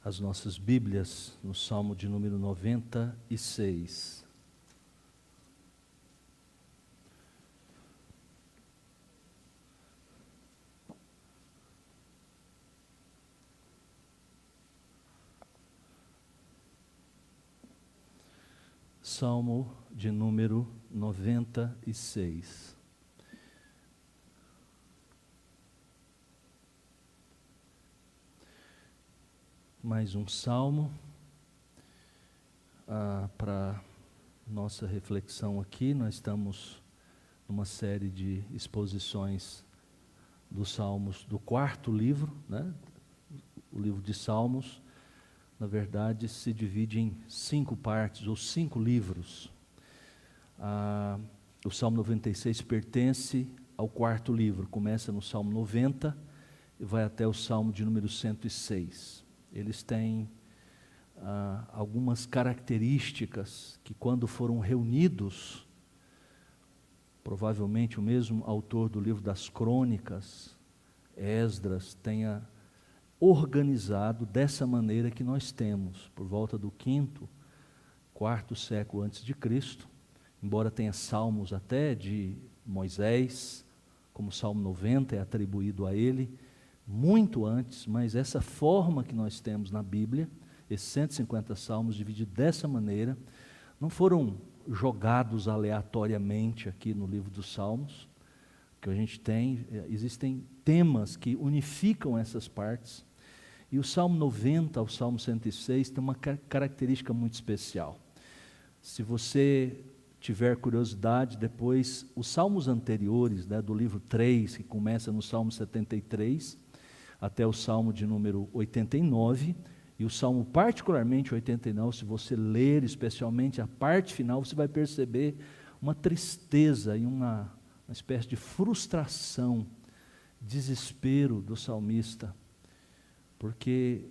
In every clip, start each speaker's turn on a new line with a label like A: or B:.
A: as nossas Bíblias no Salmo de número 96. Salmo de número 96. Mais um salmo para nossa reflexão aqui. Nós estamos numa série de exposições dos salmos do quarto livro, né? O livro de Salmos, na verdade, se divide em 5 partes, ou 5 livros. O Salmo 96 pertence ao quarto livro, começa no Salmo 90 e vai até o Salmo de número 106. Eles têm algumas características que, quando foram reunidos, provavelmente o mesmo autor do livro das Crônicas, Esdras, tenha organizado dessa maneira que nós temos, por volta do 5º, 4º século antes de Cristo, embora tenha salmos até de Moisés, como o Salmo 90 é atribuído a ele, muito antes, mas essa forma que nós temos na Bíblia, esses 150 salmos divididos dessa maneira, não foram jogados aleatoriamente aqui no livro dos Salmos, que a gente tem, existem temas que unificam essas partes, e o Salmo 90 ao Salmo 106 tem uma característica muito especial. Se você tiver curiosidade, depois, os salmos anteriores, né, do livro 3, que começa no Salmo 73, até o Salmo de número 89, e o Salmo particularmente 89, se você ler especialmente a parte final, você vai perceber uma tristeza e uma espécie de frustração, desespero do salmista, porque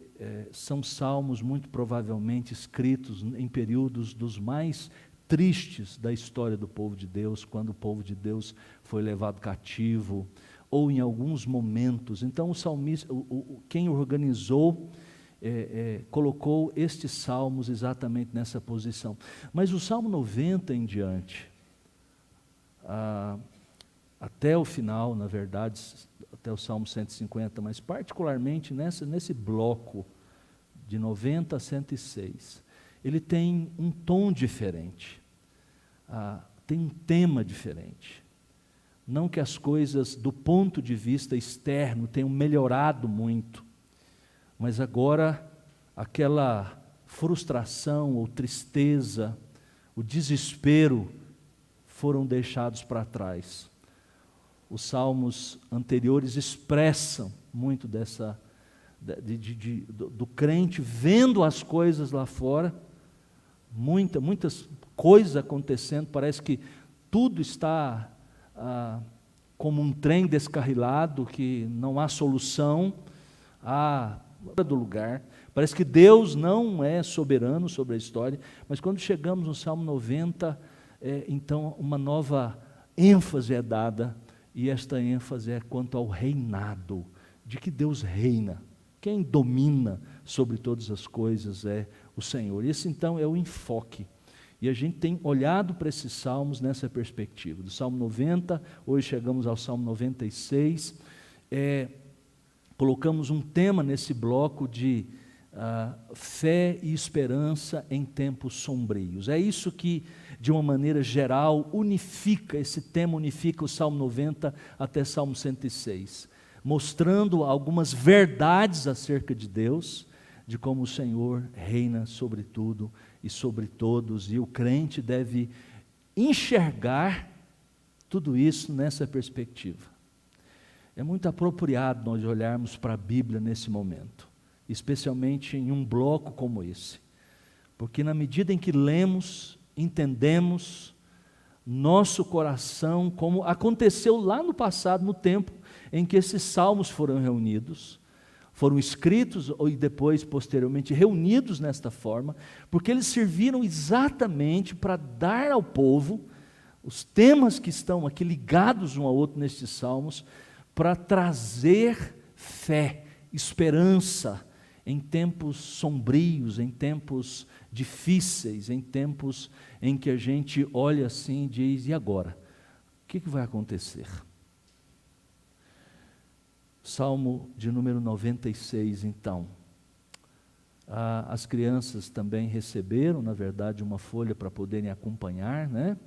A: são salmos muito provavelmente escritos em períodos dos mais tristes da história do povo de Deus, quando o povo de Deus foi levado cativo, ou em alguns momentos. Então o salmista, quem organizou, colocou estes salmos exatamente nessa posição. Mas o Salmo 90 em diante, até o final, na verdade, até o Salmo 150, mas particularmente nesse bloco de 90 a 106, ele tem um tom diferente, tem um tema diferente. Não que as coisas, do ponto de vista externo, tenham melhorado muito, mas agora aquela frustração ou tristeza, o desespero foram deixados para trás. Os salmos anteriores expressam muito do crente vendo as coisas lá fora, muitas coisas acontecendo, parece que tudo está como um trem descarrilado, que não há solução, fora do lugar. Parece que Deus não é soberano sobre a história, mas quando chegamos no Salmo 90, então uma nova ênfase é dada, e esta ênfase é quanto ao reinado, de que Deus reina. Quem domina sobre todas as coisas é o Senhor. Esse então é o enfoque. E a gente tem olhado para esses salmos nessa perspectiva. Do Salmo 90, hoje chegamos ao Salmo 96, colocamos um tema nesse bloco de fé e esperança em tempos sombrios. É isso que, de uma maneira geral, esse tema unifica o Salmo 90 até Salmo 106, mostrando algumas verdades acerca de Deus, de como o Senhor reina sobre tudo e sobre todos, e o crente deve enxergar tudo isso nessa perspectiva. É muito apropriado nós olharmos para a Bíblia nesse momento, especialmente em um bloco como esse, porque na medida em que lemos, entendemos, nosso coração, como aconteceu lá no passado, no tempo em que esses salmos foram reunidos, foram escritos e depois, posteriormente, reunidos nesta forma, porque eles serviram exatamente para dar ao povo os temas que estão aqui ligados um ao outro nestes salmos, para trazer fé, esperança em tempos sombrios, em tempos difíceis, em tempos em que a gente olha assim e diz: e agora? O que vai acontecer? Salmo de número 96, então. As crianças também receberam, na verdade, uma folha para poderem acompanhar, né?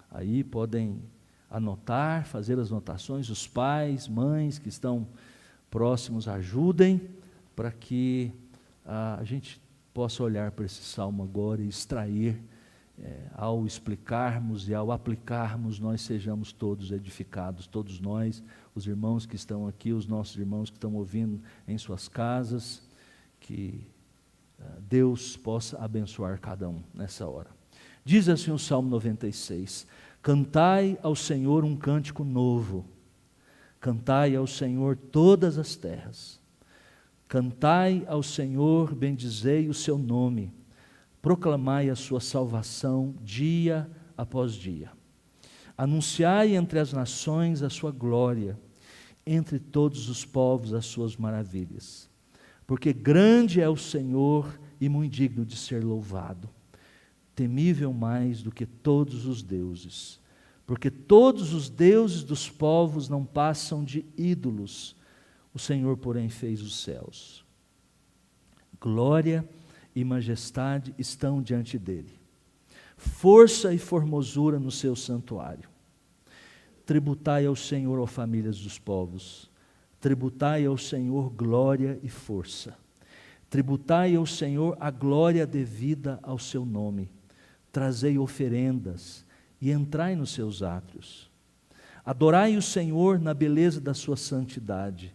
A: Aí podem anotar, fazer as anotações, os pais, mães que estão próximos ajudem, para que a gente possa olhar para esse salmo agora e extrair, ao explicarmos e ao aplicarmos, nós sejamos todos edificados, todos nós, os irmãos que estão aqui, os nossos irmãos que estão ouvindo em suas casas, que Deus possa abençoar cada um nessa hora. Diz assim o Salmo 96: cantai ao Senhor um cântico novo, cantai ao Senhor todas as terras, cantai ao Senhor, bendizei o seu nome, proclamai a sua salvação dia após dia, anunciai entre as nações a sua glória, entre todos os povos as suas maravilhas, porque grande é o Senhor e muito digno de ser louvado, temível mais do que todos os deuses, porque todos os deuses dos povos não passam de ídolos, o Senhor, porém, fez os céus. Glória e majestade estão diante dele, força e formosura no seu santuário. Tributai ao Senhor, ó famílias dos povos, tributai ao Senhor glória e força, tributai ao Senhor a glória devida ao seu nome, trazei oferendas e entrai nos seus átrios. Adorai o Senhor na beleza da sua santidade,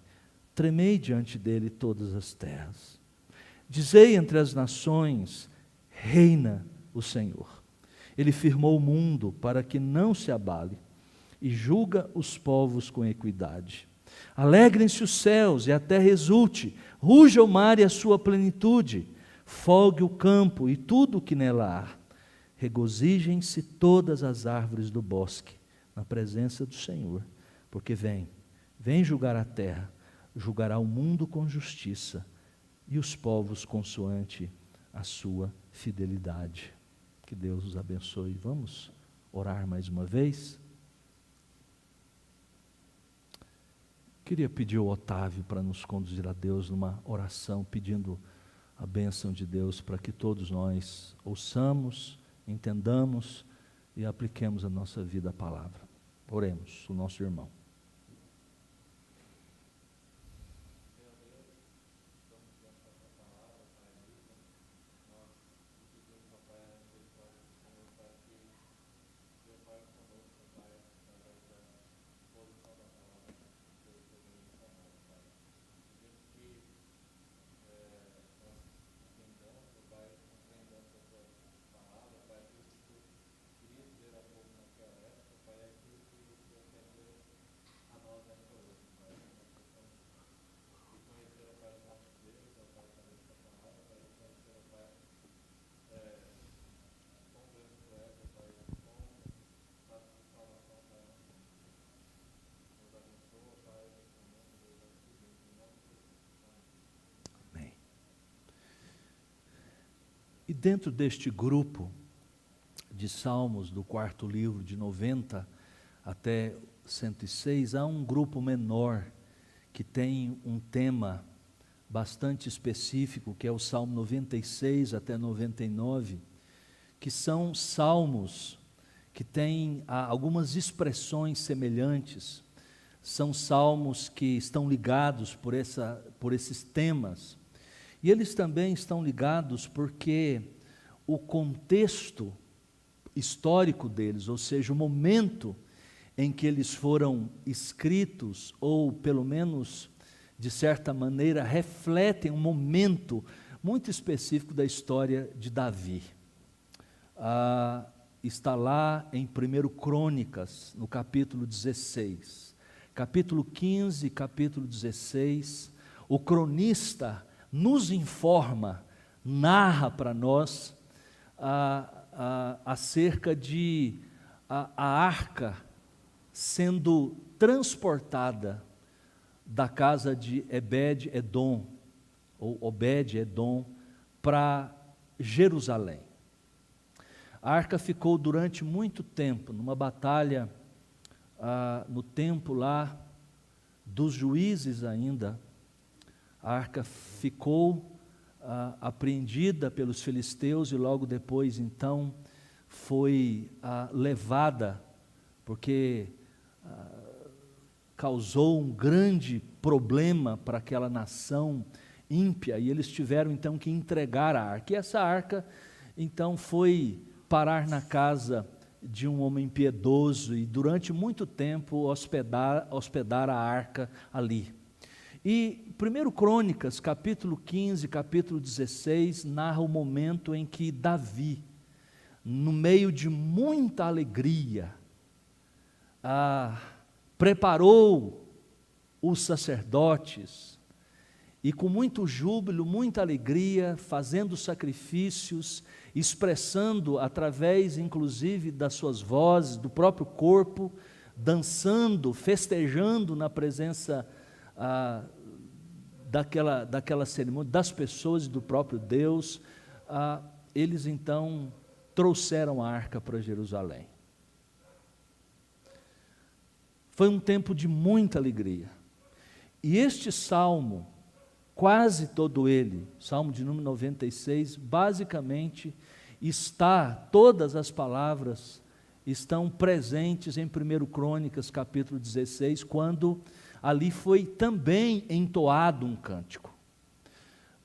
A: tremei diante dele todas as terras. Dizei entre as nações: reina o Senhor. Ele firmou o mundo para que não se abale, e julga os povos com equidade. Alegrem-se os céus e a terra exulte, ruja o mar e a sua plenitude, folgue o campo e tudo o que nela há. Regozijem-se todas as árvores do bosque, na presença do Senhor, porque vem julgar a terra, julgará o mundo com justiça, e os povos consoante a sua fidelidade. Que Deus os abençoe. Vamos orar mais uma vez? Queria pedir ao Otávio para nos conduzir a Deus numa oração, pedindo a bênção de Deus para que todos nós ouçamos, entendamos e apliquemos a nossa vida à palavra. Oremos, o nosso irmão. E dentro deste grupo de salmos, do quarto livro, de 90 até 106, há um grupo menor que tem um tema bastante específico, que é o Salmo 96 até 99, que são salmos que têm algumas expressões semelhantes, são salmos que estão ligados por esses temas. E eles também estão ligados porque o contexto histórico deles, ou seja, o momento em que eles foram escritos, ou pelo menos, de certa maneira, refletem um momento muito específico da história de Davi. Está lá em 1 Crônicas, no capítulo 16. Capítulo 15, capítulo 16, o cronista nos informa, narra para nós acerca de a arca sendo transportada da casa de Obed-Edom ou Obed-Edom, para Jerusalém. A arca ficou durante muito tempo, numa batalha no tempo lá dos juízes ainda. A arca ficou apreendida pelos filisteus e logo depois, então, foi levada, porque causou um grande problema para aquela nação ímpia, e eles tiveram então que entregar a arca. E essa arca, então, foi parar na casa de um homem piedoso e durante muito tempo hospedar a arca ali. E 1 Crônicas, capítulo 15, capítulo 16, narra o momento em que Davi, no meio de muita alegria, preparou os sacerdotes e com muito júbilo, muita alegria, fazendo sacrifícios, expressando através inclusive das suas vozes, do próprio corpo, dançando, festejando na presença daquela cerimônia, das pessoas e do próprio Deus. Eles então trouxeram a arca para Jerusalém. Foi um tempo de muita alegria. E este salmo, quase todo ele, salmo de número 96, basicamente todas as palavras estão presentes em 1 Crônicas, capítulo 16, quando ali foi também entoado um cântico.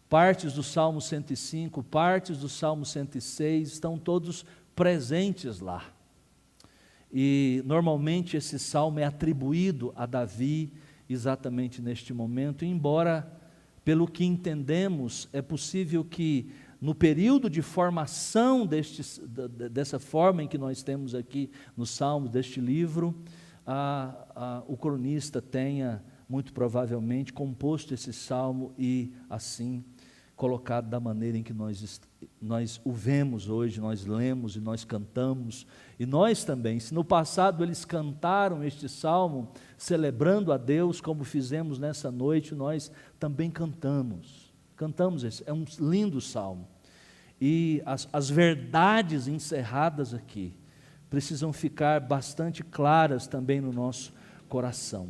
A: Partes do Salmo 105, partes do Salmo 106, estão todos presentes lá. E normalmente esse salmo é atribuído a Davi exatamente neste momento, embora, pelo que entendemos, é possível que no período de formação dessa forma em que nós temos aqui nos Salmos, deste livro, o cronista tenha, muito provavelmente, composto esse salmo e assim colocado da maneira em que nós o vemos hoje, nós lemos e nós cantamos. E nós também, se no passado eles cantaram este salmo, celebrando a Deus, como fizemos nessa noite, nós também cantamos esse, é um lindo salmo. E as verdades encerradas aqui precisam ficar bastante claras também no nosso coração.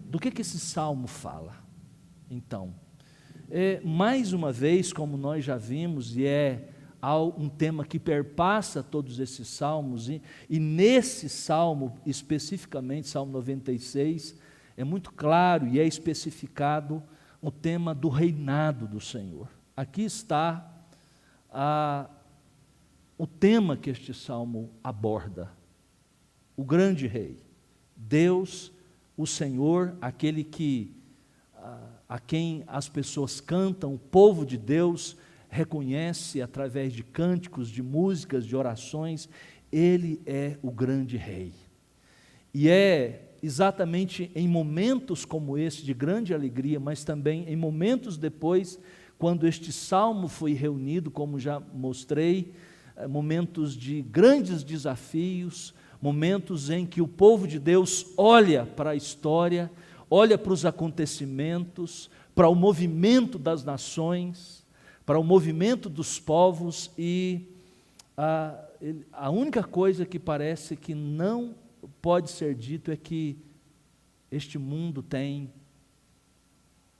A: Do que esse salmo fala? Então, mais uma vez, como nós já vimos, e é um tema que perpassa todos esses salmos, e nesse salmo, especificamente, Salmo 96, é muito claro e é especificado o tema do reinado do Senhor. Aqui está o tema que este salmo aborda: o grande rei, Deus, o Senhor, aquele a quem as pessoas cantam, o povo de Deus reconhece através de cânticos, de músicas, de orações. Ele é o grande rei. E é exatamente em momentos como esse, de grande alegria, mas também em momentos depois, quando este salmo foi reunido, como já mostrei, momentos de grandes desafios, momentos em que o povo de Deus olha para a história, olha para os acontecimentos, para o movimento das nações, para o movimento dos povos, e a única coisa que parece que não pode ser dito é que este mundo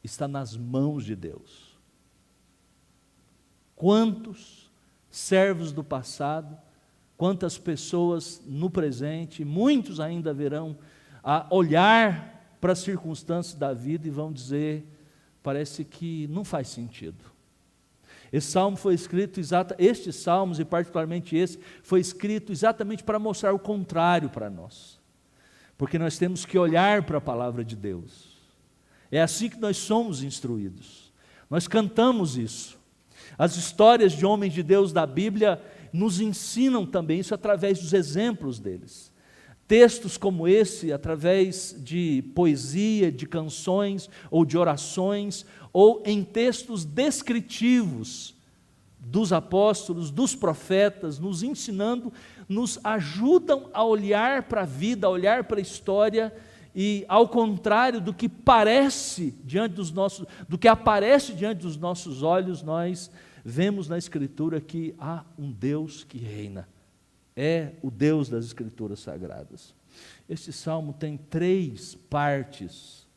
A: está nas mãos de Deus. Quantos servos do passado, quantas pessoas no presente, muitos ainda verão a olhar para as circunstâncias da vida e vão dizer: parece que não faz sentido. Esse salmo foi escrito, estes salmos, e particularmente esse, foi escrito exatamente para mostrar o contrário para nós, porque nós temos que olhar para a palavra de Deus. É assim que nós somos instruídos, nós cantamos isso. As histórias de homens de Deus da Bíblia nos ensinam também isso através dos exemplos deles. Textos como esse, através de poesia, de canções ou de orações, ou em textos descritivos dos apóstolos, dos profetas, nos ensinando, nos ajudam a olhar para a vida, a olhar para a história e ao contrário do que parece diante dos nossos, do que aparece diante dos nossos olhos, nós vemos na Escritura que há um Deus que reina. É o Deus das Escrituras Sagradas. Este salmo tem 3 partes.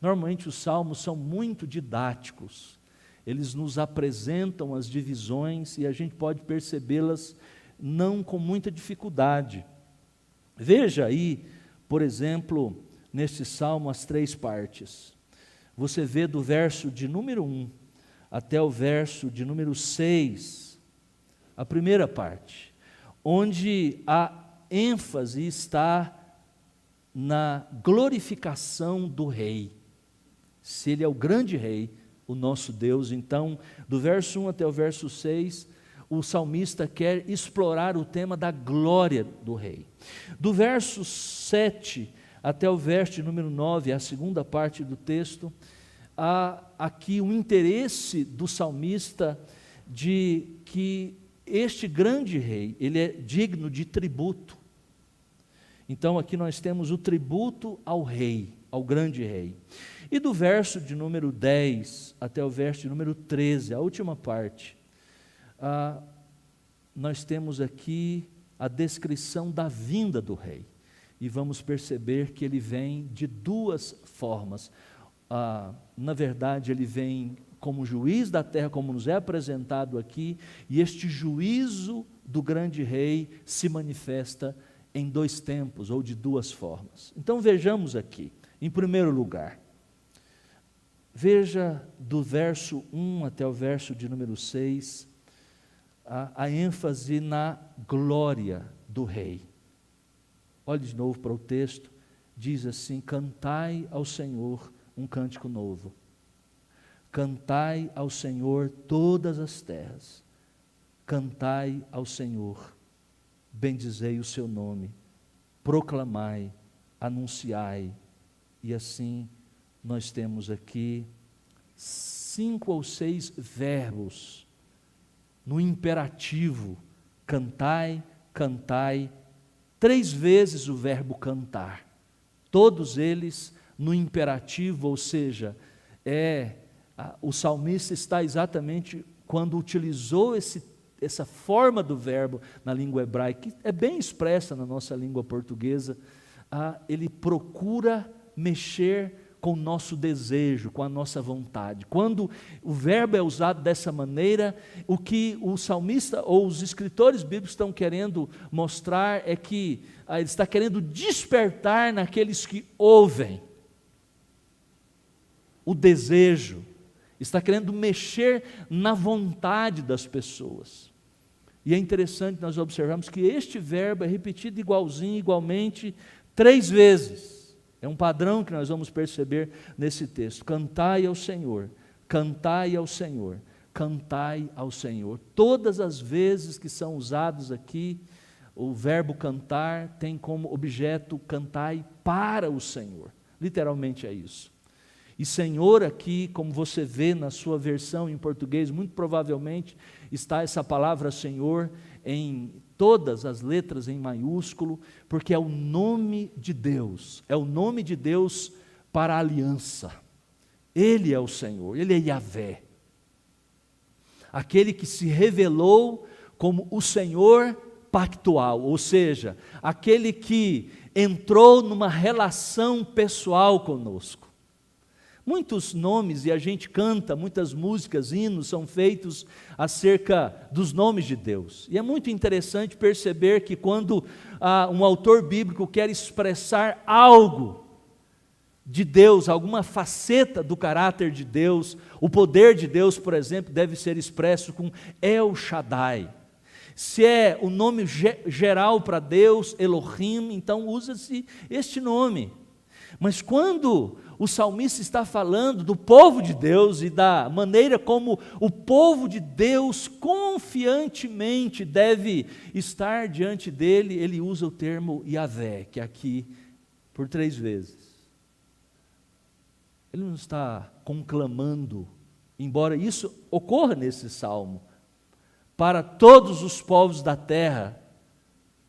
A: Normalmente os salmos são muito didáticos. Eles nos apresentam as divisões e a gente pode percebê-las não com muita dificuldade. Veja aí, por exemplo, neste salmo as 3 partes. Você vê do verso de número 1 até o verso de número 6, a primeira parte, onde a ênfase está na glorificação do rei. Se ele é o grande rei, o nosso Deus, então, do verso 1 até o verso 6, o salmista quer explorar o tema da glória do rei. Do verso 7 até o verso de número 9, a segunda parte do texto, há aqui um interesse do salmista de que este grande rei, ele é digno de tributo. Então aqui nós temos o tributo ao rei, ao grande rei. E do verso de número 10 até o verso de número 13, a última parte, nós temos aqui a descrição da vinda do rei. E vamos perceber que ele vem de 2 formas. Na verdade, ele vem como juiz da terra, como nos é apresentado aqui, e este juízo do grande rei se manifesta em 2 tempos, ou de 2 formas. Então vejamos aqui, em primeiro lugar, veja do verso 1 até o verso de número 6, a ênfase na glória do rei. Olhe de novo para o texto, diz assim: cantai ao Senhor um cântico novo, cantai ao Senhor todas as terras, cantai ao Senhor, bendizei o seu nome, proclamai, anunciai. E assim nós temos aqui 5 ou 6 verbos no imperativo: cantai, cantai, 3 vezes o verbo cantar, todos eles no imperativo, ou seja, o salmista está exatamente quando utilizou essa forma do verbo na língua hebraica, que é bem expressa na nossa língua portuguesa, ele procura mexer com o nosso desejo, com a nossa vontade. Quando o verbo é usado dessa maneira, o que o salmista ou os escritores bíblicos estão querendo mostrar é que ele está querendo despertar naqueles que ouvem o desejo, está querendo mexer na vontade das pessoas. E é interessante nós observarmos que este verbo é repetido igualmente 3 vezes. É um padrão que nós vamos perceber nesse texto: cantai ao Senhor, cantai ao Senhor, cantai ao Senhor. Todas as vezes que são usados aqui, o verbo cantar tem como objeto cantai para o Senhor, literalmente é isso. E Senhor aqui, como você vê na sua versão em português, muito provavelmente está essa palavra Senhor em todas as letras em maiúsculo, porque é o nome de Deus, é o nome de Deus para a aliança. Ele é o Senhor, Ele é Yahvé, aquele que se revelou como o Senhor pactual, ou seja, aquele que entrou numa relação pessoal conosco. Muitos nomes, e a gente canta, muitas músicas, hinos são feitos acerca dos nomes de Deus. E é muito interessante perceber que quando um autor bíblico quer expressar algo de Deus, alguma faceta do caráter de Deus, o poder de Deus, por exemplo, deve ser expresso com El Shaddai. Se é o nome geral para Deus, Elohim, então usa-se este nome. Mas quando o salmista está falando do povo de Deus e da maneira como o povo de Deus confiantemente deve estar diante dele, ele usa o termo Yahvé, que é aqui por 3 vezes. Ele não está conclamando, embora isso ocorra nesse salmo, para todos os povos da terra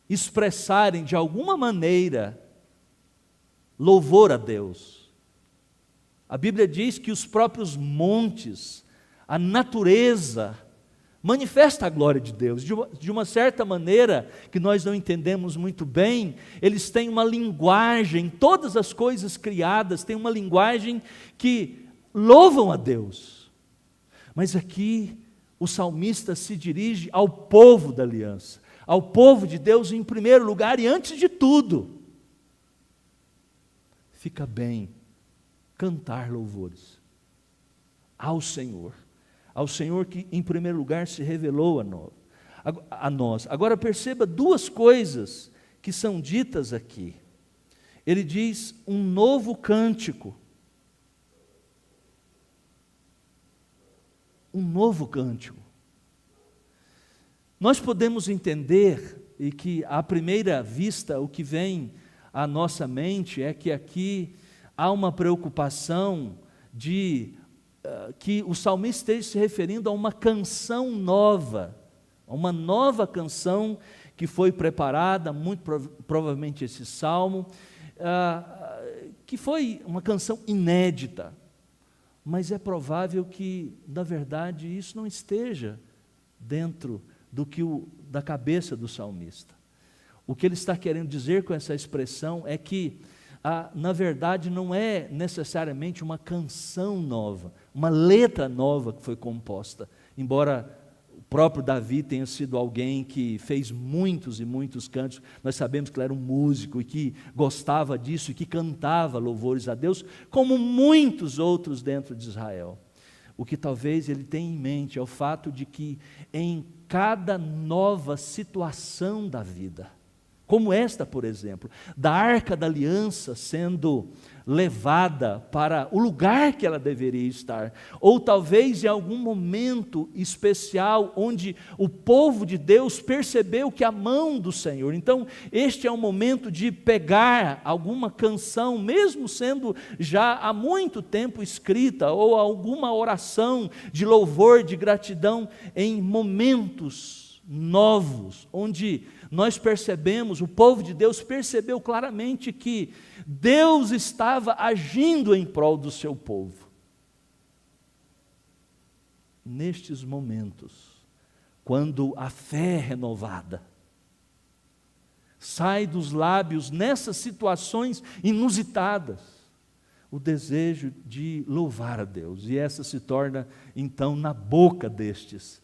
A: expressarem de alguma maneira louvor a Deus. A Bíblia diz que os próprios montes, a natureza, manifesta a glória de Deus. De uma certa maneira, que nós não entendemos muito bem, eles têm uma linguagem, todas as coisas criadas têm uma linguagem que louvam a Deus. Mas aqui, o salmista se dirige ao povo da aliança, ao povo de Deus em primeiro lugar e antes de tudo. Fica bem cantar louvores ao Senhor que em primeiro lugar se revelou a nós. Agora perceba duas coisas que são ditas aqui. Ele diz um novo cântico. Um novo cântico. Nós podemos entender, e que à primeira vista o que vem à nossa mente é que aqui há uma preocupação de que o salmista esteja se referindo a uma canção nova, a uma nova canção que foi preparada, muito provavelmente esse salmo, que foi uma canção inédita, mas é provável que, na verdade, isso não esteja dentro da cabeça do salmista. O que ele está querendo dizer com essa expressão é que, na verdade, não é necessariamente uma canção nova, uma letra nova que foi composta, embora o próprio Davi tenha sido alguém que fez muitos e muitos cantos. Nós sabemos que ele era um músico e que gostava disso e que cantava louvores a Deus, como muitos outros dentro de Israel. O que talvez ele tenha em mente é o fato de que em cada nova situação da vida, como esta, por exemplo, da Arca da Aliança sendo levada para o lugar que ela deveria estar, ou talvez em algum momento especial onde o povo de Deus percebeu que a mão do Senhor, então este é um momento de pegar alguma canção, mesmo sendo já há muito tempo escrita, ou alguma oração de louvor, de gratidão, em momentos novos, onde nós percebemos, o povo de Deus percebeu claramente que Deus estava agindo em prol do seu povo. Nestes momentos, quando a fé é renovada, sai dos lábios, nessas situações inusitadas, o desejo de louvar a Deus, e essa se torna, então, na boca destes,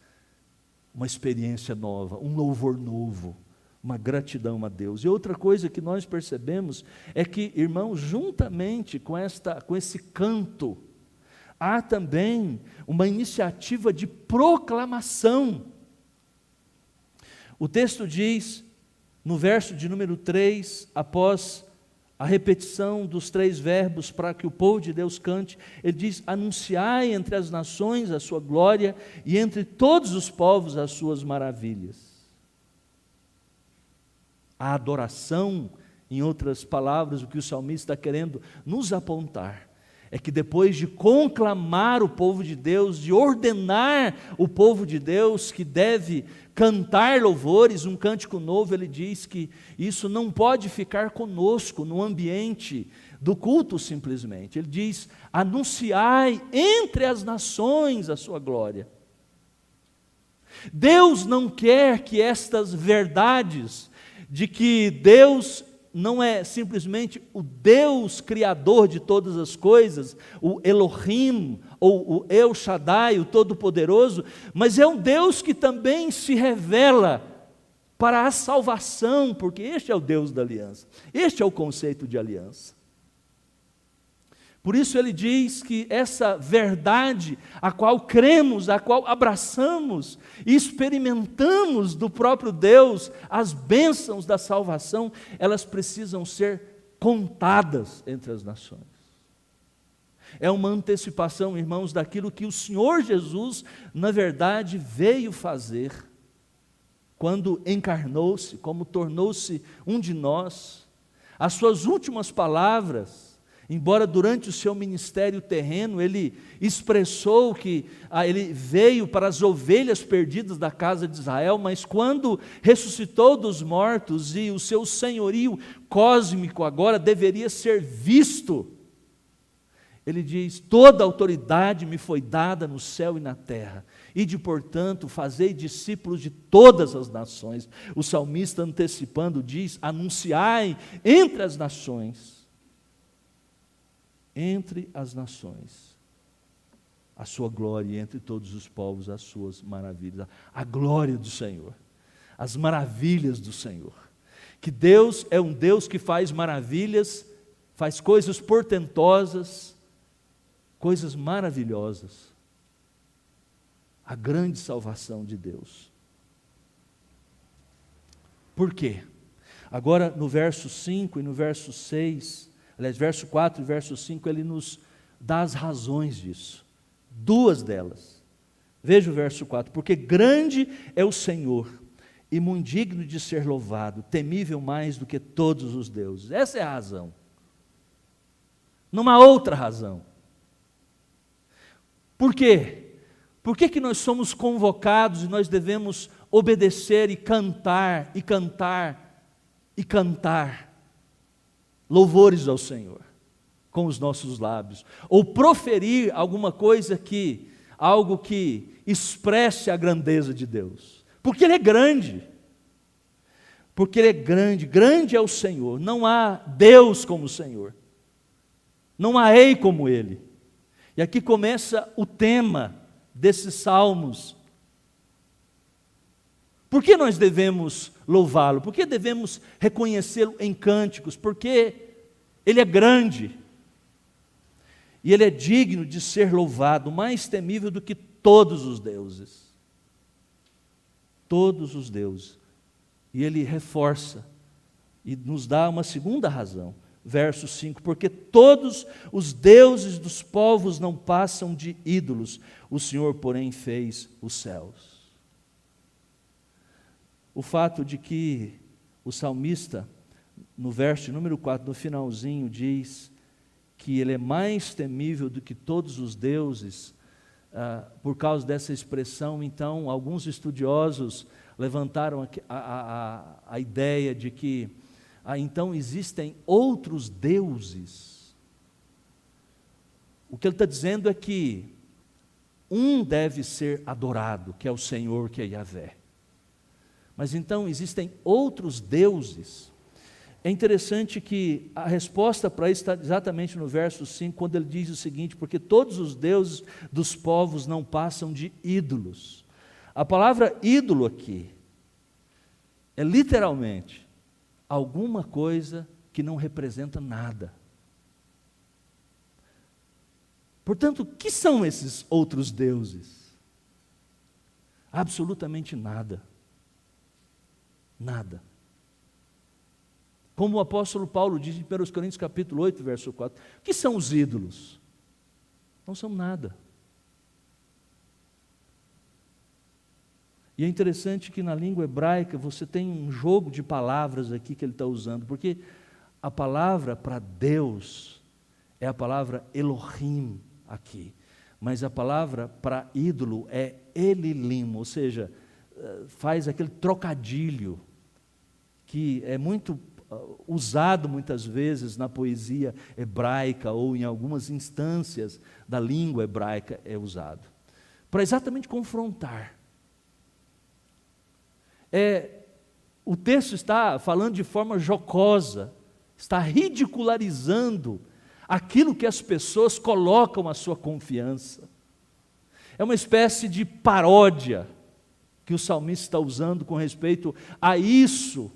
A: uma experiência nova, um louvor novo, uma gratidão a Deus. E outra coisa que nós percebemos é que, irmãos, juntamente com esse canto, há também uma iniciativa de proclamação. O texto diz, no verso de número 3, após a repetição dos 3 verbos para que o povo de Deus cante, ele diz: anunciai entre as nações a sua glória e entre todos os povos as suas maravilhas. A adoração, em outras palavras, o que o salmista está querendo nos apontar, é que depois de conclamar o povo de Deus, de ordenar o povo de Deus que deve cantar louvores, um cântico novo, ele diz que isso não pode ficar conosco no ambiente do culto simplesmente. Ele diz: anunciai entre as nações a sua glória. Deus não quer que estas verdades de que Deus não é simplesmente o Deus criador de todas as coisas, o Elohim, ou o El Shaddai, o Todo-Poderoso, mas é um Deus que também se revela para a salvação, porque este é o Deus da aliança, este é o conceito de aliança. Por isso ele diz que essa verdade, a qual cremos, a qual abraçamos e experimentamos do próprio Deus, as bênçãos da salvação, elas precisam ser contadas entre as nações. É uma antecipação, irmãos, daquilo que o Senhor Jesus, na verdade, veio fazer, quando encarnou-se, como tornou-se um de nós. As suas últimas palavras, Embora durante o seu ministério terreno ele expressou que ele veio para as ovelhas perdidas da casa de Israel, mas quando ressuscitou dos mortos e o seu senhorio cósmico agora deveria ser visto, ele diz: toda autoridade me foi dada no céu e na terra, ide, portanto, fazei discípulos de todas as nações. O salmista antecipando diz: anunciai entre as nações, a sua glória, e entre todos os povos as suas maravilhas, a glória do Senhor, as maravilhas do Senhor. Que Deus é um Deus que faz maravilhas, faz coisas portentosas, coisas maravilhosas. A grande salvação de Deus. Por quê? Agora no verso 5 e no verso 6, aliás, verso 4 e verso 5, ele nos dá as razões disso. Duas delas. Veja o verso 4. Porque grande é o Senhor, e muito digno de ser louvado, temível mais do que todos os deuses. Essa é a razão. Não há outra razão. Por quê? Por que nós somos convocados e nós devemos obedecer e cantar, e cantar, e cantar louvores ao Senhor com os nossos lábios? Ou proferir alguma coisa algo que expresse a grandeza de Deus? Porque Ele é grande. Porque Ele é grande, grande é o Senhor. Não há Deus como o Senhor. Não há rei como Ele. E aqui começa o tema desses salmos. Por que nós devemos louvá-lo? Por que devemos reconhecê-lo em cânticos? Porque Ele é grande. E Ele é digno de ser louvado, mais temível do que todos os deuses. Todos os deuses. E Ele reforça e nos dá uma segunda razão. Verso 5, porque todos os deuses dos povos não passam de ídolos, o Senhor, porém, fez os céus. O fato de que o salmista, no verso número 4, no finalzinho, diz que ele é mais temível do que todos os deuses, por causa dessa expressão, então, alguns estudiosos levantaram a ideia de que então existem outros deuses. O que ele está dizendo é que um deve ser adorado, que é o Senhor, que é Yahvé. Mas então existem outros deuses. É interessante que a resposta para isso está exatamente no verso 5, quando ele diz o seguinte: porque todos os deuses dos povos não passam de ídolos. A palavra ídolo aqui é literalmente alguma coisa que não representa nada. Portanto, o que são esses outros deuses? Absolutamente nada. Nada. Como o apóstolo Paulo diz em 1 Coríntios capítulo 8, verso 4, o que são os ídolos? Não são nada. E é interessante que na língua hebraica você tem um jogo de palavras aqui que ele está usando, porque a palavra para Deus é a palavra Elohim aqui, mas a palavra para ídolo é Elilim, ou seja, faz aquele trocadilho que é muito usado muitas vezes na poesia hebraica ou em algumas instâncias da língua hebraica é usado, para exatamente confrontar. O texto está falando de forma jocosa, está ridicularizando aquilo que as pessoas colocam a sua confiança. É uma espécie de paródia que o salmista está usando com respeito a isso.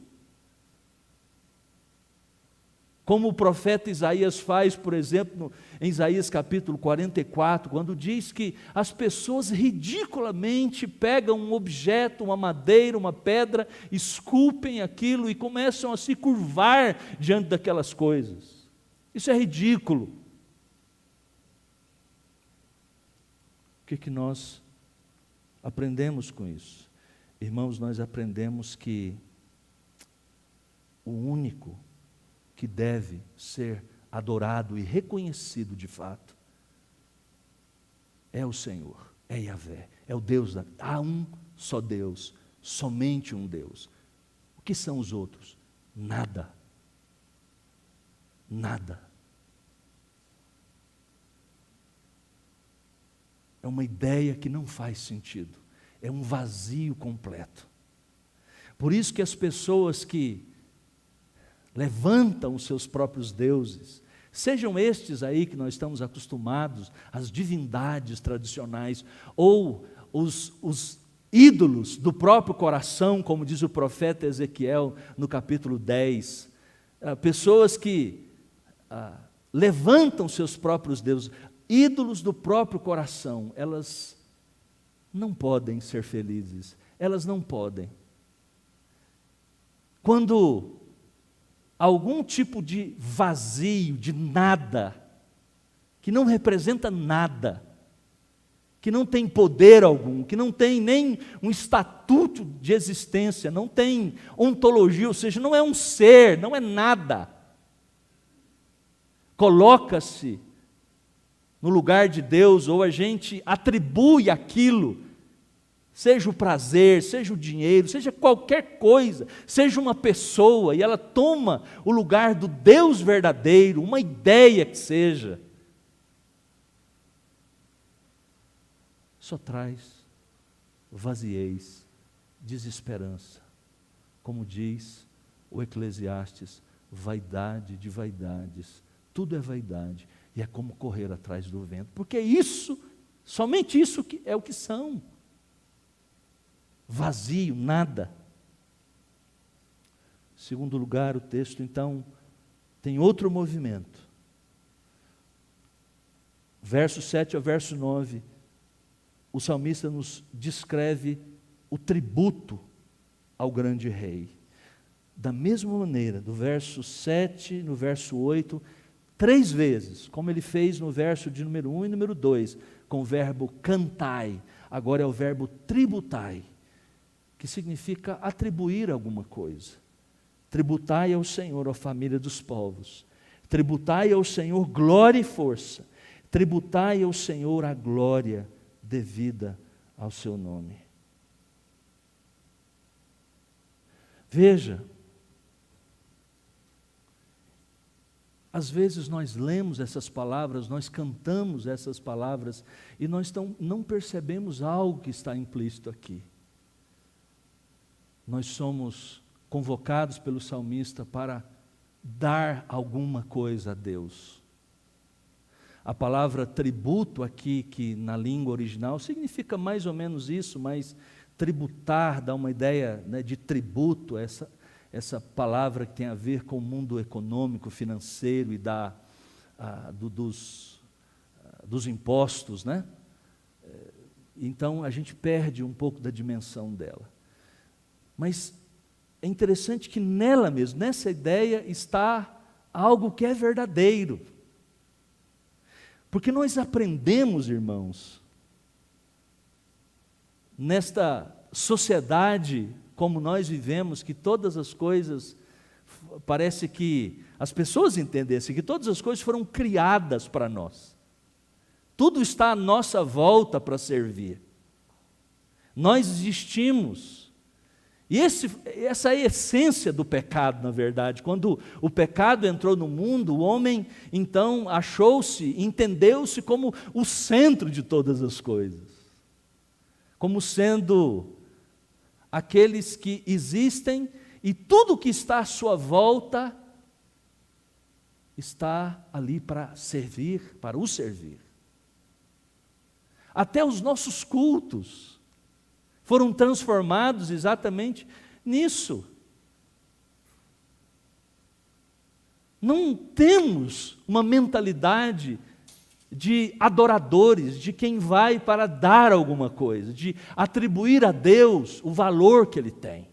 A: Como o profeta Isaías faz, por exemplo, em Isaías capítulo 44, quando diz que as pessoas ridiculamente pegam um objeto, uma madeira, uma pedra, esculpem aquilo e começam a se curvar diante daquelas coisas. Isso é ridículo. O que nós aprendemos com isso? Irmãos, nós aprendemos que o único que deve ser adorado e reconhecido de fato, é o Senhor, é Yahvé, é o Deus há um só Deus, somente um Deus. O que são os outros? Nada. Nada. É uma ideia que não faz sentido. É um vazio completo. Por isso que as pessoas que levantam os seus próprios deuses, sejam estes aí que nós estamos acostumados, as divindades tradicionais, ou os ídolos do próprio coração, como diz o profeta Ezequiel no capítulo 10, pessoas que levantam seus próprios deuses, ídolos do próprio coração, elas não podem ser felizes, elas não podem. Quando algum tipo de vazio, de nada, que não representa nada, que não tem poder algum, que não tem nem um estatuto de existência, não tem ontologia, ou seja, não é um ser, não é nada, coloca-se no lugar de Deus, ou a gente atribui aquilo, seja o prazer, seja o dinheiro, seja qualquer coisa, seja uma pessoa, e ela toma o lugar do Deus verdadeiro, uma ideia que seja, só traz vaziez, desesperança. Como diz o Eclesiastes, vaidade de vaidades, tudo é vaidade, e é como correr atrás do vento, porque isso, somente isso é o que são. Vazio, nada. Segundo lugar, o texto então tem outro movimento. Verso 7 ao verso 9, o salmista nos descreve o tributo ao grande rei. Da mesma maneira, do verso 7, no verso 8, 3 vezes, como ele fez no verso de número 1 e número 2, com o verbo cantai, agora é o verbo tributai, que significa atribuir alguma coisa. Tributai ao Senhor, ó família dos povos. Tributai ao Senhor glória e força. Tributai ao Senhor a glória devida ao seu nome. Veja, às vezes nós lemos essas palavras, nós cantamos essas palavras, e nós não percebemos algo que está implícito aqui. Nós somos convocados pelo salmista para dar alguma coisa a Deus. A palavra tributo aqui, que na língua original significa mais ou menos isso, mas tributar dá uma ideia, né, de tributo, essa palavra que tem a ver com o mundo econômico, financeiro e dos impostos, né? Então a gente perde um pouco da dimensão dela. Mas é interessante que nela mesmo, nessa ideia, está algo que é verdadeiro. Porque nós aprendemos, irmãos, nesta sociedade como nós vivemos, que todas as coisas, parece que as pessoas entendessem que todas as coisas foram criadas para nós. Tudo está à nossa volta para servir. Nós existimos. E essa é a essência do pecado, na verdade. Quando o pecado entrou no mundo, o homem então achou-se, entendeu-se como o centro de todas as coisas. Como sendo aqueles que existem e tudo que está à sua volta está ali para servir, para o servir. Até os nossos cultos foram transformados exatamente nisso. Não temos uma mentalidade de adoradores, de quem vai para dar alguma coisa, de atribuir a Deus o valor que Ele tem.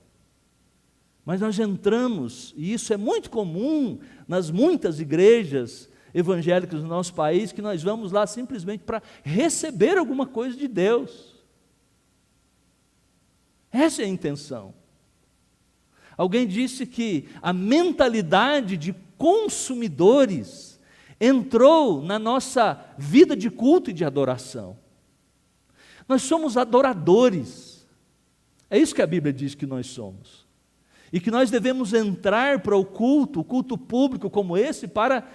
A: Mas nós entramos, e isso é muito comum nas muitas igrejas evangélicas do nosso país, que nós vamos lá simplesmente para receber alguma coisa de Deus. Essa é a intenção. Alguém disse que a mentalidade de consumidores entrou na nossa vida de culto e de adoração. Nós somos adoradores. É isso que a Bíblia diz que nós somos. E que nós devemos entrar para o culto público como esse, para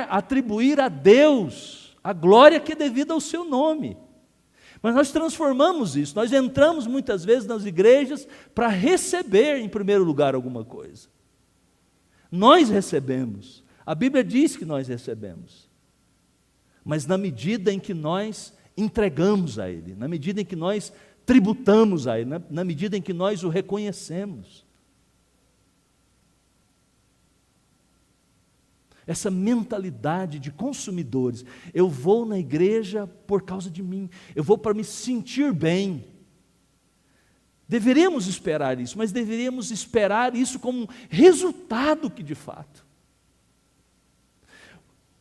A: atribuir a Deus a glória que é devida ao seu nome. Mas nós transformamos isso, nós entramos muitas vezes nas igrejas para receber em primeiro lugar alguma coisa. Nós recebemos, a Bíblia diz que nós recebemos, mas na medida em que nós entregamos a Ele, na medida em que nós tributamos a Ele, na medida em que nós o reconhecemos. Essa mentalidade de consumidores, eu vou na igreja por causa de mim, eu vou para me sentir bem. Deveríamos esperar isso, mas deveríamos esperar isso como um resultado que de fato.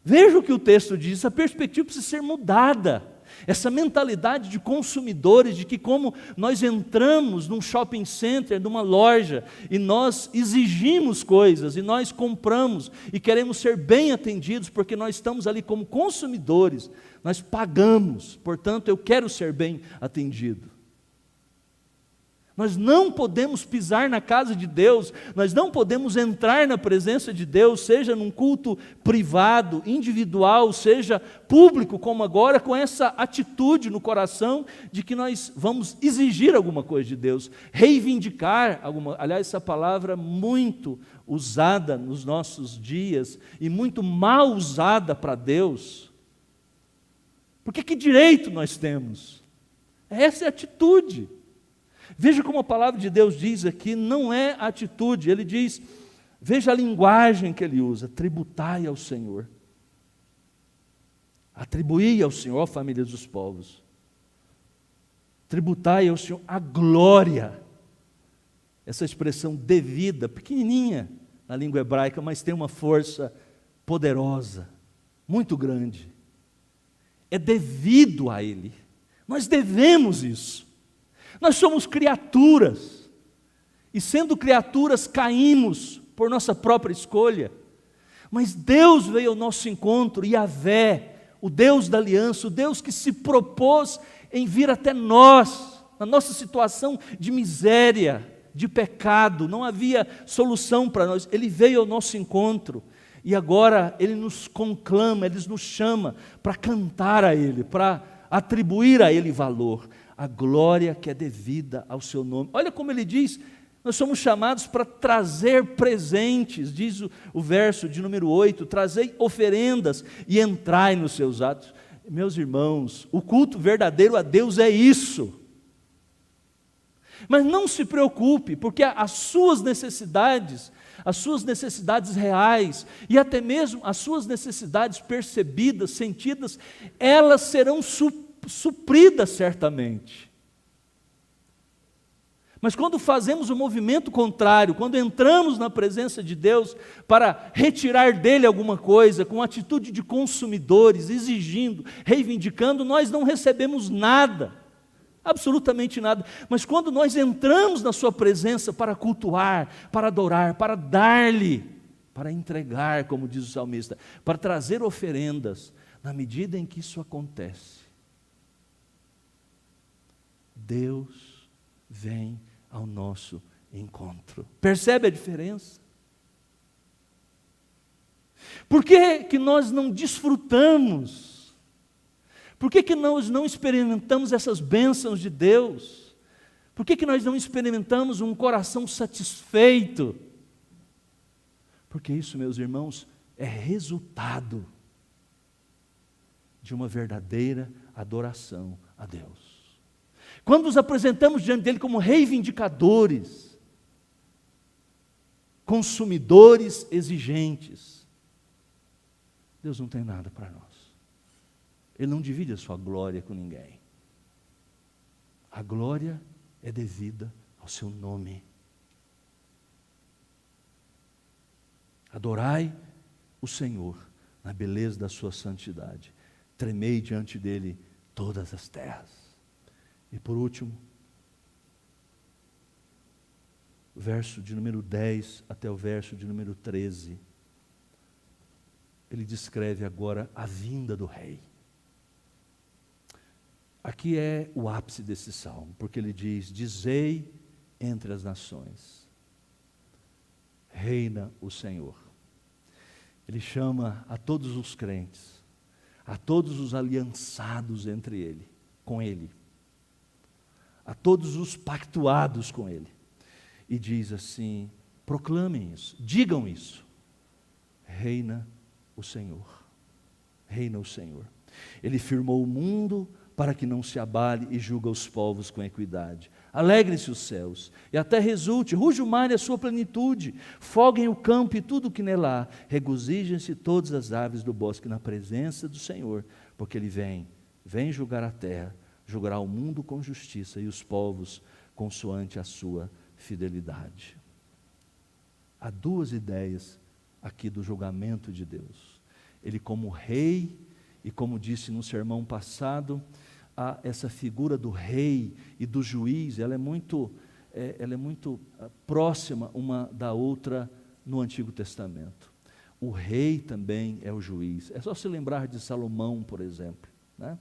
A: Veja o que o texto diz, a perspectiva precisa ser mudada. Essa mentalidade de consumidores, de que como nós entramos num shopping center, numa loja, e nós exigimos coisas, e nós compramos, e queremos ser bem atendidos, porque nós estamos ali como consumidores, nós pagamos, portanto eu quero ser bem atendido. Nós não podemos pisar na casa de Deus, nós não podemos entrar na presença de Deus, seja num culto privado, individual, seja público, como agora, com essa atitude no coração de que nós vamos exigir alguma coisa de Deus, reivindicar alguma. Aliás, essa palavra muito usada nos nossos dias e muito mal usada para Deus. Porque que direito nós temos? Essa é a atitude. Veja como a palavra de Deus diz aqui, não é atitude, ele diz, veja a linguagem que ele usa, tributai ao Senhor. Atribuí ao Senhor, ó família dos povos. Tributai ao Senhor a glória. Essa expressão devida, pequenininha na língua hebraica, mas tem uma força poderosa, muito grande. É devido a Ele. Nós devemos isso. Nós somos criaturas, e sendo criaturas caímos por nossa própria escolha, mas Deus veio ao nosso encontro, Yahvé, o Deus da aliança, o Deus que se propôs em vir até nós, na nossa situação de miséria, de pecado, não havia solução para nós, Ele veio ao nosso encontro, e agora Ele nos conclama, Ele nos chama para cantar a Ele, para atribuir a Ele valor, a glória que é devida ao seu nome. Olha como ele diz, nós somos chamados para trazer presentes, diz o verso de número 8, trazei oferendas e entrai nos seus atos. Meus irmãos, o culto verdadeiro a Deus é isso. Mas não se preocupe, porque as suas necessidades reais, e até mesmo as suas necessidades percebidas, sentidas, elas serão supridas certamente. Mas quando fazemos o movimento contrário, quando entramos na presença de Deus para retirar dele alguma coisa, com atitude de consumidores, exigindo, reivindicando, nós não recebemos nada, absolutamente nada. Mas quando nós entramos na sua presença para cultuar, para adorar, para dar-lhe, para entregar, como diz o salmista, para trazer oferendas, na medida em que isso acontece, Deus vem ao nosso encontro. Percebe a diferença? Por que que nós não desfrutamos? Por que que nós não experimentamos essas bênçãos de Deus? Por que que nós não experimentamos um coração satisfeito? Porque isso, meus irmãos, é resultado de uma verdadeira adoração a Deus. Quando nos apresentamos diante dele como reivindicadores, consumidores exigentes, Deus não tem nada para nós. Ele não divide a sua glória com ninguém. A glória é devida ao seu nome. Adorai o Senhor na beleza da sua santidade. Tremei diante dele todas as terras. E por último, verso de número 10 até o verso de número 13. ele descreve agora a vinda do rei. Aqui é o ápice desse salmo, porque ele diz: dizei entre as nações, reina o Senhor. Ele chama a todos os crentes, a todos os aliançados entre ele, com ele, a todos os pactuados com ele, e diz assim: proclamem isso, digam isso, reina o Senhor, reina o Senhor. Ele firmou o mundo para que não se abale e julga os povos com equidade. Alegrem-se os céus, e até resulte, ruja o mar e a sua plenitude, foguem o campo e tudo o que nele há, regozijem-se todas as aves do bosque na presença do Senhor, porque Ele vem julgar a terra, julgará o mundo com justiça e os povos consoante a sua fidelidade. Há duas ideias aqui do julgamento de Deus. Ele como rei, e como disse no sermão passado, essa figura do rei e do juiz, ela é muito próxima uma da outra no Antigo Testamento. O rei também é o juiz. É só se lembrar de Salomão, por exemplo, né?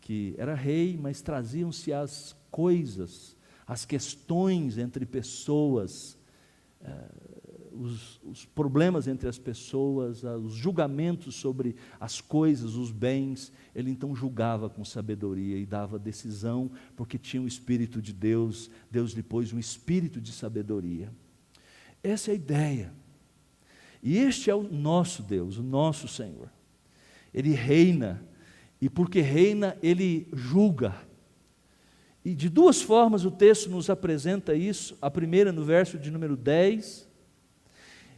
A: Que era rei, mas traziam-se as coisas, as questões entre pessoas, os problemas entre as pessoas, os julgamentos sobre as coisas, os bens. Ele então julgava com sabedoria e dava decisão, porque tinha o Espírito de Deus. Deus lhe pôs um espírito de sabedoria. Essa é a ideia. E este é o nosso Deus, o nosso Senhor. Ele reina, e porque reina, Ele julga. E de duas formas o texto nos apresenta isso. A primeira no verso de número 10,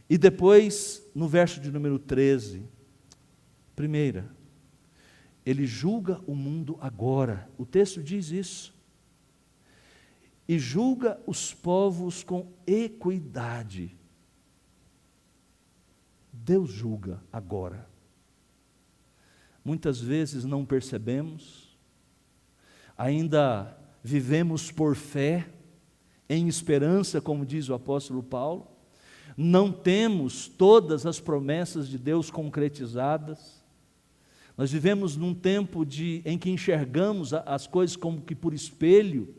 A: e depois no verso de número 13. Primeira, Ele julga o mundo agora. O texto diz isso. E julga os povos com equidade. Deus julga agora. Muitas vezes não percebemos, ainda vivemos por fé, em esperança, como diz o apóstolo Paulo, não temos todas as promessas de Deus concretizadas. Nós vivemos num tempo em que enxergamos as coisas como que por espelho,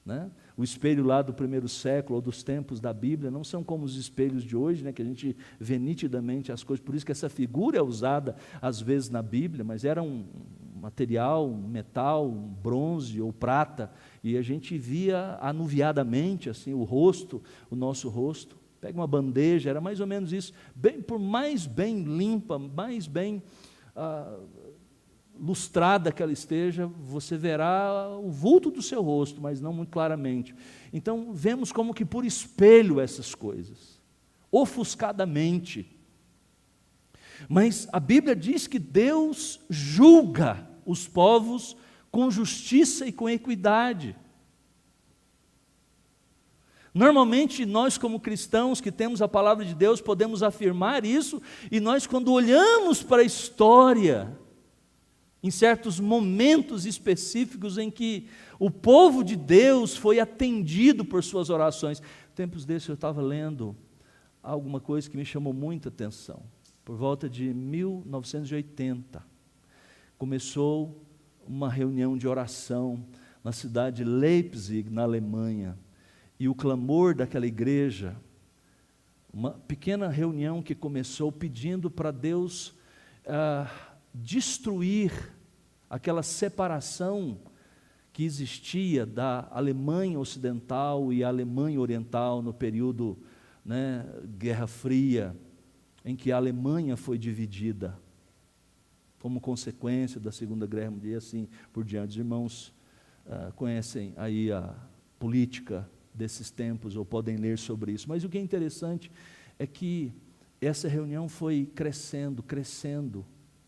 A: né? O espelho lá do primeiro século, ou dos tempos da Bíblia, não são como os espelhos de hoje, né? Que a gente vê nitidamente as coisas. Por isso que essa figura é usada às vezes na Bíblia, mas era um material, um metal, um bronze ou prata, e a gente via anuviadamente assim o rosto, o nosso rosto. Pega uma bandeja, era mais ou menos isso, por mais bem limpa, mais bem lustrada que ela esteja, você verá o vulto do seu rosto, mas não muito claramente. Então vemos como que por espelho essas coisas, ofuscadamente. Mas a Bíblia diz que Deus julga os povos com justiça e com equidade. Normalmente nós como cristãos que temos a palavra de Deus podemos afirmar isso, e nós quando olhamos para a história, em certos momentos específicos em que o povo de Deus foi atendido por suas orações. Tempos desses eu estava lendo alguma coisa que me chamou muita atenção. Por volta de 1980, começou uma reunião de oração na cidade de Leipzig, na Alemanha, e o clamor daquela igreja, uma pequena reunião que começou pedindo para Deus destruir aquela separação que existia da Alemanha Ocidental e a Alemanha Oriental no período, né, Guerra Fria, em que a Alemanha foi dividida como consequência da Segunda Guerra Mundial e assim por diante. Os irmãos conhecem aí a política desses tempos ou podem ler sobre isso. Mas o que é interessante é que essa reunião foi crescendo,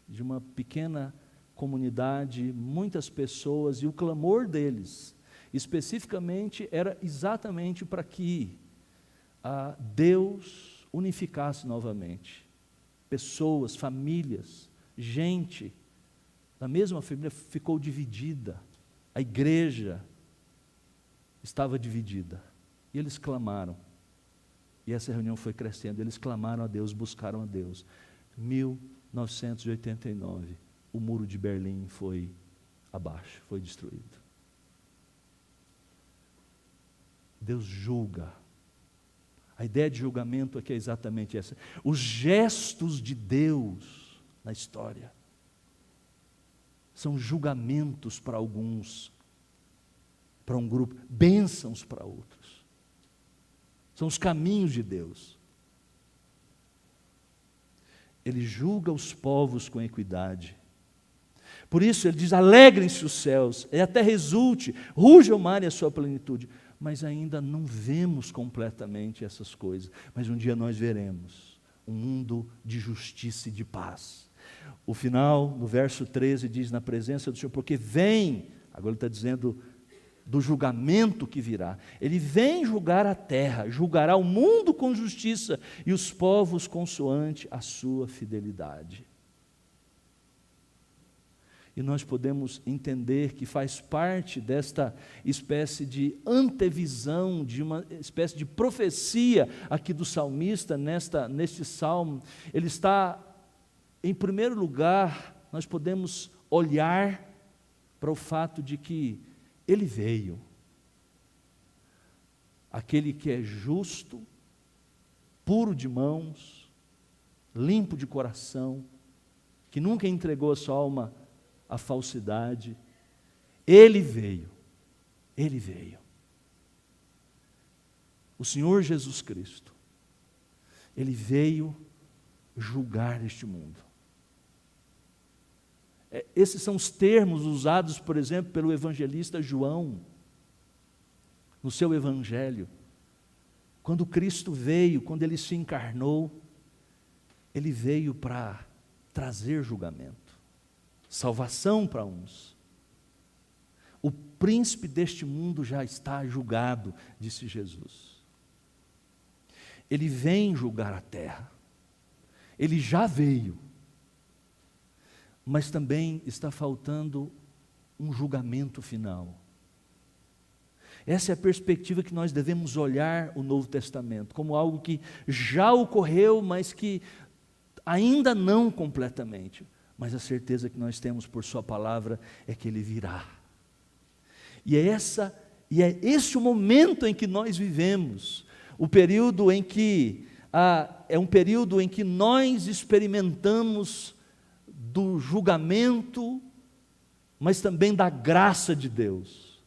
A: de uma pequena comunidade, muitas pessoas, e o clamor deles, especificamente, era exatamente para que Deus unificasse novamente pessoas, famílias, gente da mesma família ficou dividida, a igreja estava dividida, e eles clamaram. E essa reunião foi crescendo, eles clamaram a Deus, buscaram a Deus. 1989, o muro de Berlim foi abaixo, foi destruído. Deus julga. A ideia de julgamento aqui é exatamente essa. Os gestos de Deus na história são julgamentos para alguns, para um grupo, bênçãos para outros. São os caminhos de Deus. Ele julga os povos com equidade. Por isso ele diz, alegrem-se os céus, e até resulte, ruja o mar e a sua plenitude. Mas ainda não vemos completamente essas coisas. Mas um dia nós veremos um mundo de justiça e de paz. O final, no verso 13, diz, na presença do Senhor, porque vem, agora ele está dizendo do julgamento que virá. Ele vem julgar a terra, julgará o mundo com justiça e os povos consoante a sua fidelidade. E nós podemos entender que faz parte desta espécie de antevisão, de uma espécie de profecia aqui do salmista, neste salmo. Ele está, em primeiro lugar, nós podemos olhar para o fato de que ele veio. Aquele que é justo, puro de mãos, limpo de coração, que nunca entregou a sua alma a falsidade, ele veio, o Senhor Jesus Cristo, ele veio julgar este mundo. Esses são os termos usados, por exemplo, pelo evangelista João, no seu evangelho. Quando Cristo veio, quando ele se encarnou, ele veio para trazer julgamento. Salvação para uns. O príncipe deste mundo já está julgado, disse Jesus. Ele vem julgar a terra. Ele já veio. Mas também está faltando um julgamento final. Essa é a perspectiva que nós devemos olhar o Novo Testamento, como algo que já ocorreu, mas que ainda não completamente. Mas a certeza que nós temos por sua palavra é que ele virá. E é esse o momento em que nós vivemos, o período em que é um período em que nós experimentamos do julgamento, mas também da graça de Deus.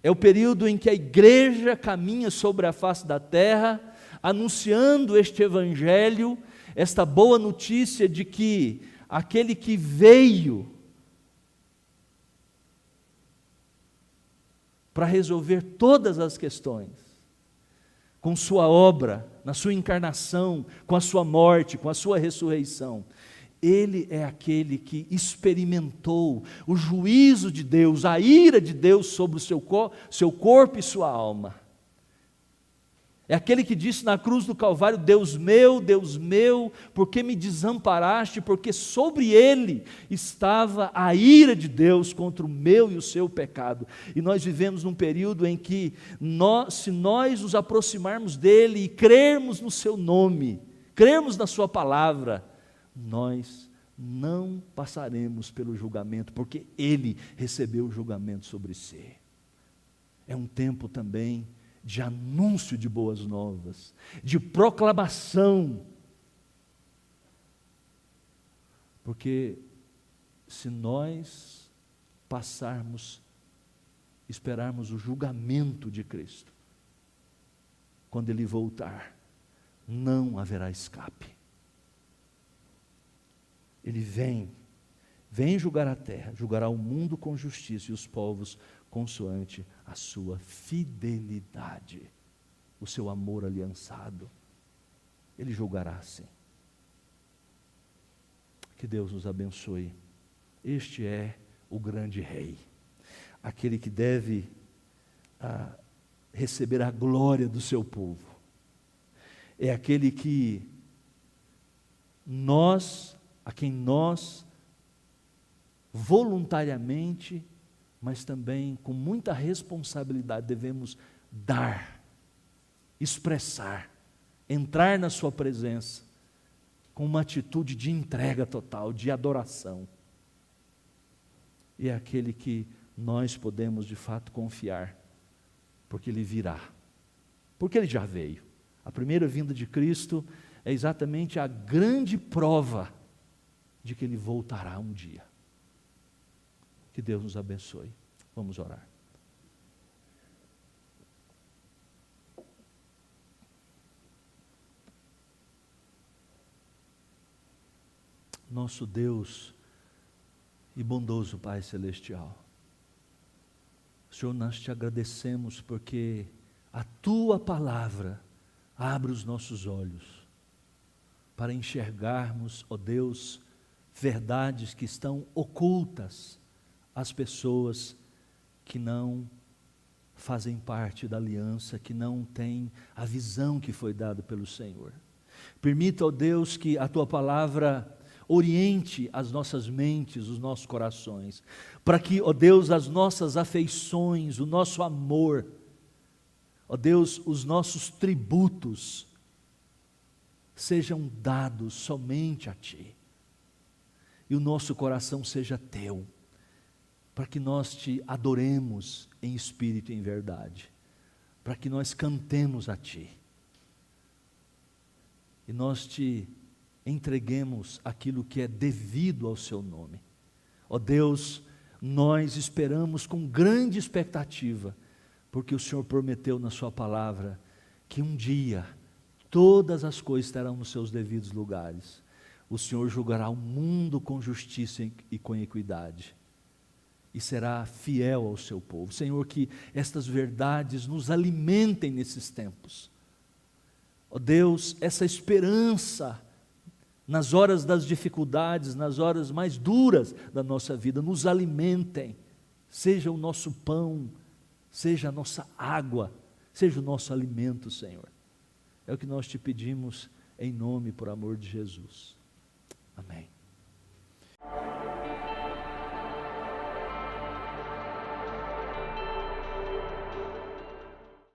A: É o período em que a igreja caminha sobre a face da terra, anunciando este evangelho, esta boa notícia de que aquele que veio para resolver todas as questões, com sua obra, na sua encarnação, com a sua morte, com a sua ressurreição, ele é aquele que experimentou o juízo de Deus, a ira de Deus sobre o seu corpo e sua alma. É aquele que disse na cruz do Calvário, Deus meu, por que me desamparaste? Porque sobre ele estava a ira de Deus contra o meu e o seu pecado. E nós vivemos num período em que, se nós nos aproximarmos dele e crermos no seu nome, crermos na sua palavra, nós não passaremos pelo julgamento, porque ele recebeu o julgamento sobre si. É um tempo também de anúncio de boas novas, de proclamação. Porque se nós esperarmos o julgamento de Cristo, quando ele voltar, não haverá escape. Ele vem julgar a terra, julgará o mundo com justiça e os povos consoante a sua fidelidade, o seu amor aliançado. Ele julgará assim. Que Deus nos abençoe. Este é o grande rei, aquele que deve receber a glória do seu povo. É aquele a quem nós voluntariamente, mas também com muita responsabilidade devemos dar, expressar, entrar na sua presença com uma atitude de entrega total, de adoração. E é aquele que nós podemos de fato confiar, porque Ele virá, porque Ele já veio. A primeira vinda de Cristo é exatamente a grande prova de que Ele voltará um dia. Que Deus nos abençoe. Vamos orar. Nosso Deus e bondoso Pai Celestial, Senhor, nós te agradecemos porque a Tua palavra abre os nossos olhos para enxergarmos, ó Deus, verdades que estão ocultas às pessoas que não fazem parte da aliança, que não têm a visão que foi dada pelo Senhor. Permita, ó Deus, que a Tua palavra oriente as nossas mentes, os nossos corações, para que, ó Deus, as nossas afeições, o nosso amor, ó Deus, os nossos tributos sejam dados somente a Ti, e o nosso coração seja Teu, para que nós Te adoremos em espírito e em verdade, para que nós cantemos a Ti, e nós Te entreguemos aquilo que é devido ao Seu nome. Ó Deus, nós esperamos com grande expectativa, porque o Senhor prometeu na Sua palavra, que um dia, todas as coisas estarão nos seus devidos lugares. O Senhor julgará o mundo com justiça e com equidade, e será fiel ao seu povo. Senhor, que estas verdades nos alimentem nesses tempos. Ó Deus, essa esperança, nas horas das dificuldades, nas horas mais duras da nossa vida, nos alimentem, seja o nosso pão, seja a nossa água, seja o nosso alimento, Senhor. É o que nós Te pedimos em nome, por amor de Jesus.